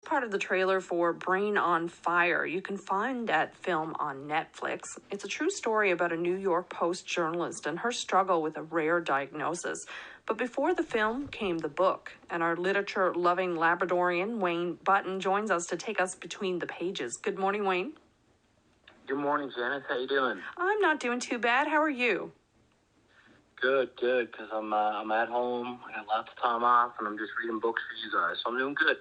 part of the trailer for Brain on Fire. You can find that film on Netflix. It's a true story about a New York Post journalist and her struggle with a rare diagnosis. But before the film came the book, and our literature-loving Labradorian, Wayne Button, joins us to take us between the pages. Good morning, Wayne. Good morning, Janice. How you doing? I'm not doing too bad. How are you? Good, because I'm at home. I got lots of time off, and I'm just reading books for you guys, so I'm doing good.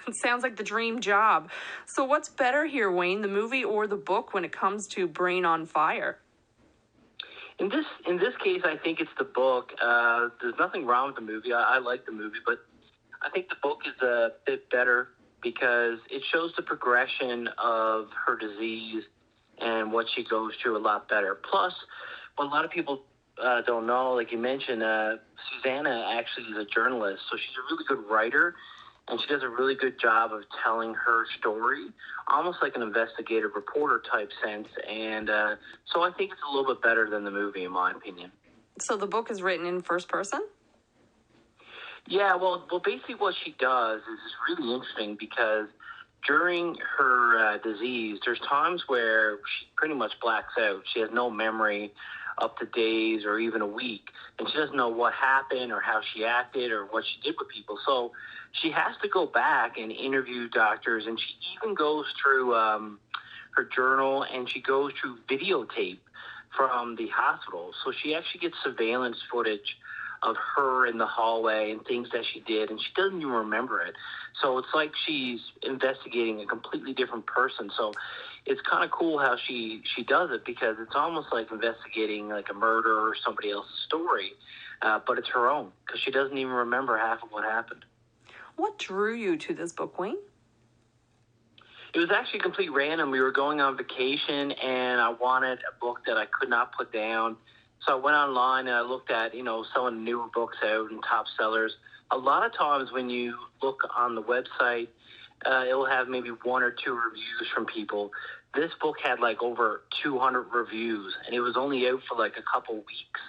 It sounds like the dream job. So what's better here, Wayne, the movie or the book when it comes to Brain on Fire? In this case, I think it's the book. There's nothing wrong with the movie. I like the movie, but I think the book is a bit better because it shows the progression of her disease and what she goes through a lot better. Plus, what a lot of people don't know, like you mentioned, Susanna actually is a journalist, so she's a really good writer, and she does a really good job of telling her story, almost like an investigative reporter type sense, and so I think it's a little bit better than the movie, in my opinion. So the book is written in first person? Yeah, well, basically what she does is really interesting because during her disease, there's times where she pretty much blacks out. She has no memory up to days or even a week, and she doesn't know what happened or how she acted or what she did with people. So she has to go back and interview doctors, and she even goes through her journal, and she goes through videotape from the hospital. So she actually gets surveillance footage of her in the hallway and things that she did, and she doesn't even remember it. So it's like she's investigating a completely different person. So it's kind of cool how she does it because it's almost like investigating like a murder or somebody else's story, but it's her own because she doesn't even remember half of what happened. What drew you to this book, Wayne? It was actually complete random. We were going on vacation, and I wanted a book that I could not put down. So I went online and I looked at, some of the newer books out and top sellers. A lot of times when you look on the website, it'll have maybe one or two reviews from people. This book had like over 200 reviews, and it was only out for like a couple weeks.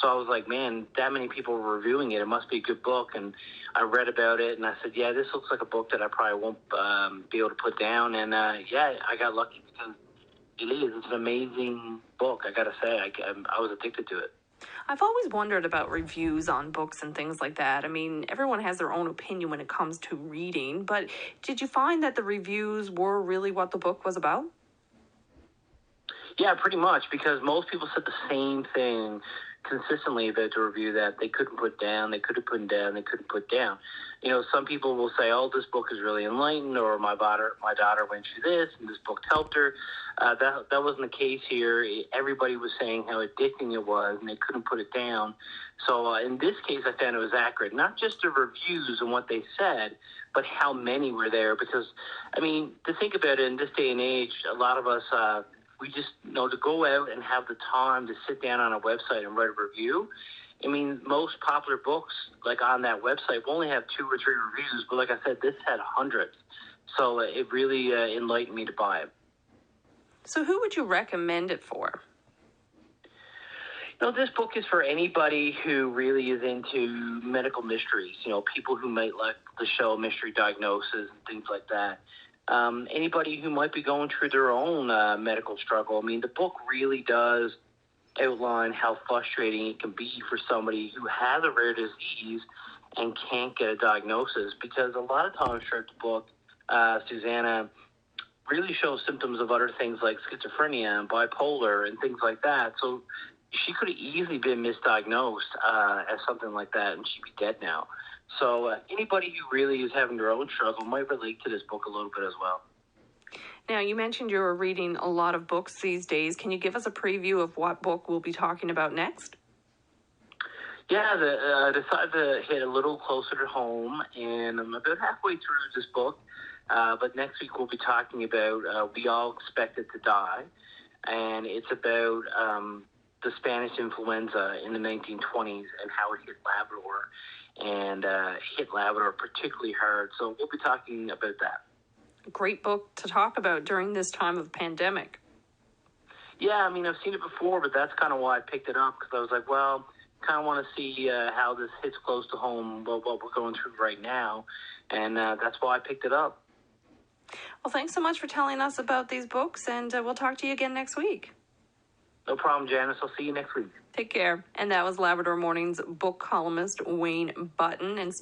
So I was like, man, that many people were reviewing it. It must be a good book. And I read about it, and I said, yeah, this looks like a book that I probably won't be able to put down. And, yeah, I got lucky because it is. It's an amazing book, I got to say. I was addicted to it. I've always wondered about reviews on books and things like that. I mean, everyone has their own opinion when it comes to reading, but did you find that the reviews were really what the book was about? Yeah, pretty much, because most people said the same thing consistently about the review that they couldn't put down, they couldn't put down, they couldn't put down. Some people will say, oh, this book is really enlightened, or my daughter went through this, and this book helped her. That wasn't the case here. Everybody was saying how addicting it was, and they couldn't put it down. So in this case, I found it was accurate. Not just the reviews and what they said, but how many were there. Because, to think about it, in this day and age, a lot of us, we just, to go out and have the time to sit down on a website and write a review. Most popular books, like on that website, will only have 2 or 3 reviews. But like I said, this had hundreds. So it really enlightened me to buy it. So who would you recommend it for? This book is for anybody who really is into medical mysteries. People who might like the show Mystery Diagnosis and things like that. Anybody who might be going through their own medical struggle. The book really does outline how frustrating it can be for somebody who has a rare disease and can't get a diagnosis, because a lot of times throughout the book, Susanna really shows symptoms of other things like schizophrenia and bipolar and things like that. So she could have easily been misdiagnosed as something like that, and she'd be dead now. So anybody who really is having their own struggle might relate to this book a little bit as well. Now, you mentioned you're reading a lot of books these days. Can you give us a preview of what book we'll be talking about next? Yeah, I decided to hit a little closer to home, and I'm about halfway through this book. But next week we'll be talking about We All Expected to Die, and it's about the Spanish influenza in the 1920s and how it hit Labrador, and hit Labrador particularly hard. So we'll be talking about that. Great book to talk about during this time of pandemic. Yeah, I've seen it before, but that's kind of why I picked it up, because I was like, well, kind of want to see how this hits close to home, what we're going through right now, and that's why I picked it up. Well, thanks so much for telling us about these books, and we'll talk to you again next week. No problem, Janice. I'll see you next week. Take care. And that was Labrador Morning's book columnist Wayne Button. And